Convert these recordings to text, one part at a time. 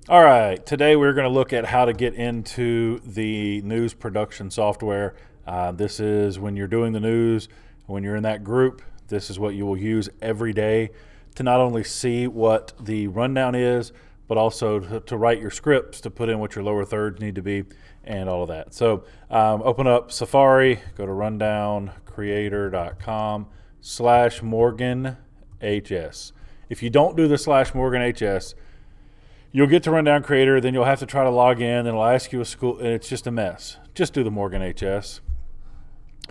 All right, today we're going to look at how to get into the news production software. This is when you're doing the news, when you're in that group, this is what you will use every day to not only see what the rundown is, but also to write your scripts, to put in what your lower thirds need to be, and all of that. So open up Safari, go to rundowncreator.com/MorganHS. If you don't do the /MorganHS, you'll get to Rundown Creator, then you'll have to try to log in, and it'll ask you a school, and it's just a mess. Just do the Morgan HS.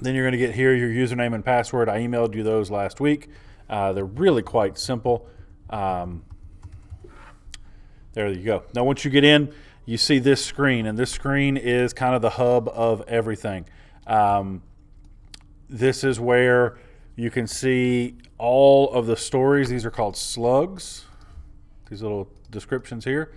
Then you're going to get here your username and password. I emailed you those last week. They're really quite simple. There you go. Now, once you get in, you see this screen, and this screen is kind of the hub of everything. This is where you can see all of the stories. These are called slugs, these little descriptions here.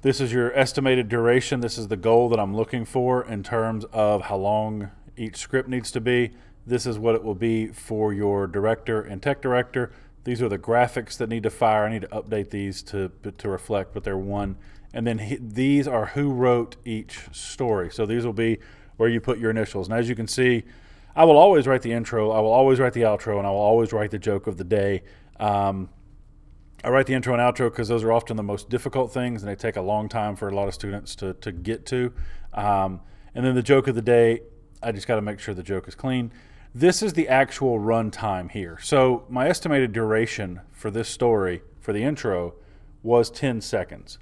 This is your estimated duration. This is the goal that I'm looking for in terms of how long each script needs to be. This is what it will be for your director and tech director. These are the graphics that need to fire. I need to update these to reflect, but they're one. And then these are who wrote each story. So these will be where you put your initials. And as you can see, I will always write the intro, I will always write the outro, and I will always write the joke of the day. I write the intro and outro because those are often the most difficult things, and they take a long time for a lot of students to get to. And then the joke of the day, I just got to make sure the joke is clean. This is the actual run time here. So my estimated duration for this story, for the intro, was 10 seconds.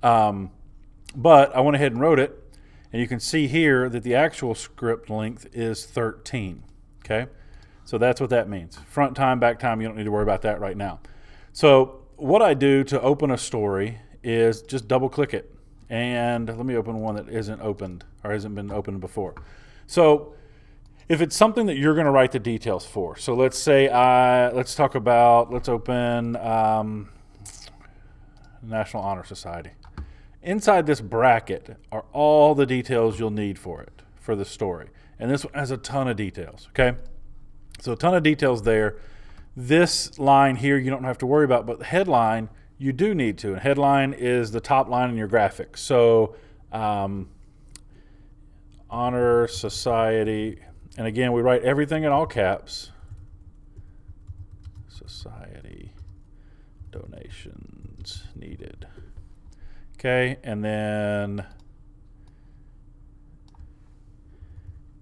But I went ahead and wrote it, and you can see here that the actual script length is 13. Okay? So that's what that means. Front time, back time, you don't need to worry about that right now. So what I do to open a story is just double click it. And let me open one that isn't opened or hasn't been opened before. So if it's something that you're going to write the details for, so let's say let's open National Honor Society. Inside this bracket are all the details you'll need for it, for the story. And this one has a ton of details, okay? So a ton of details there. This line here you don't have to worry about, but the headline you do need to. And headline is the top line in your graphics. So Honor Society, and again we write everything in all caps. Society donations needed. Okay, and then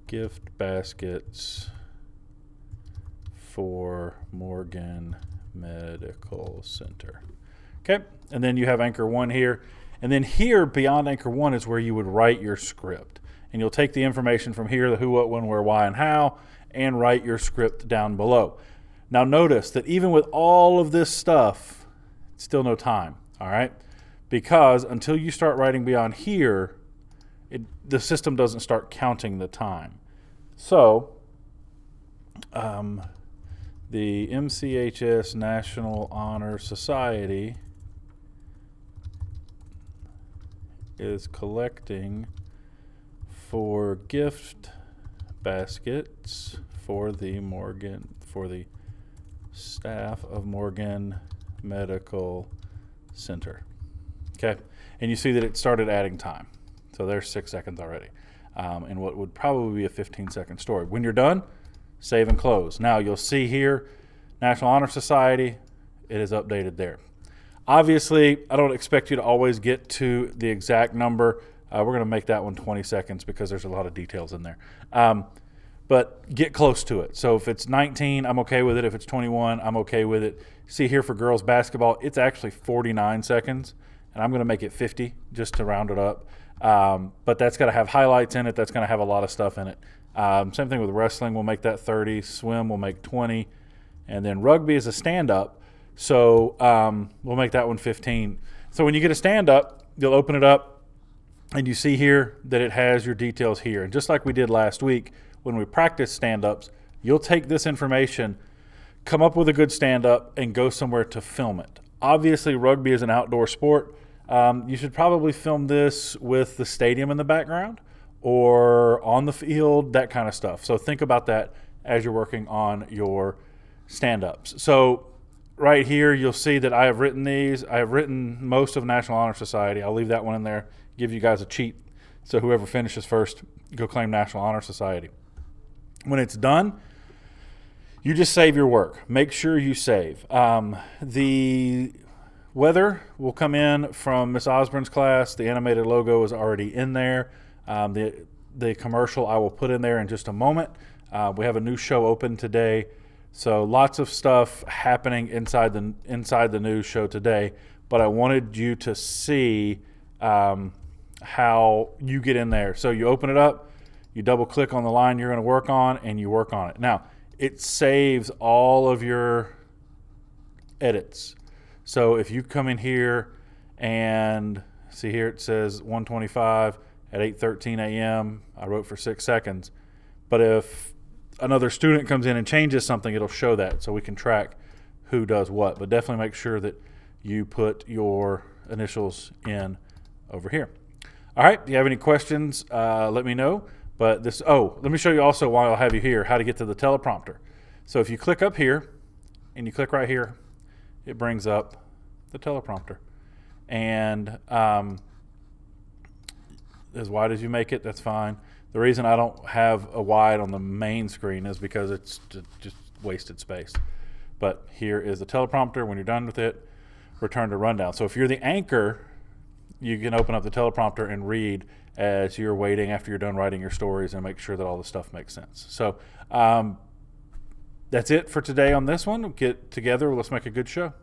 gift baskets for Morgan Medical Center. Okay, and then you have anchor 1 here. And then here, beyond anchor 1, is where you would write your script. And you'll take the information from here, the who, what, when, where, why, and how, and write your script down below. Now notice that even with all of this stuff, still no time, all right? Because until you start writing beyond here, the system doesn't start counting the time. So, the MCHS National Honor Society is collecting for gift baskets for the staff of Morgan Medical Center. Okay, and you see that it started adding time. So there's 6 seconds already, in what would probably be a 15-second story. When you're done, save and close. Now you'll see here, National Honor Society, it is updated there. Obviously, I don't expect you to always get to the exact number. We're going to make that one 20 seconds because there's a lot of details in there. But get close to it. So if it's 19, I'm okay with it. If it's 21, I'm okay with it. See here for girls basketball, it's actually 49 seconds, and I'm going to make it 50 just to round it up. But that's got to have highlights in it. That's going to have a lot of stuff in it. Same thing with wrestling. We'll make that 30. Swim will make 20. And then rugby is a stand-up. So we'll make that one 15. So when you get a stand-up, you'll open it up, and you see here that it has your details here. And just like we did last week when we practiced stand-ups, you'll take this information, come up with a good stand-up, and go somewhere to film it. Obviously, rugby is an outdoor sport. You should probably film this with the stadium in the background or on the field, that kind of stuff. So think about that as you're working on your stand-ups. So right here, you'll see that I have written these. I have written most of National Honor Society. I'll leave that one in there, give you guys a cheat. So whoever finishes first, go claim National Honor Society. When it's done, you just save your work. Make sure you save. The weather will come in from Miss Osborne's class. The animated logo is already in there. The commercial I will put in there in just a moment. We have a new show open today. So lots of stuff happening inside the news show today. But I wanted you to see how you get in there. So you open it up, you double click on the line you're going to work on, and you work on it. Now, it saves all of your edits. So if you come in here and see here it says 125 at 8:13 a.m. I wrote for 6 seconds. But if another student comes in and changes something, it'll show that so we can track who does what. But definitely make sure that you put your initials in over here. All right, if you have any questions, let me know. But let me show you also while I'll have you here how to get to the teleprompter. So if you click up here and you click right here, it brings up the teleprompter. And as wide as you make it, that's fine. The reason I don't have a wide on the main screen is because it's just wasted space. But here is the teleprompter. When you're done with it, return to rundown. So if you're the anchor, you can open up the teleprompter and read as you're waiting after you're done writing your stories and make sure that all the stuff makes sense. So that's it for today on this one. Get together. Let's make a good show.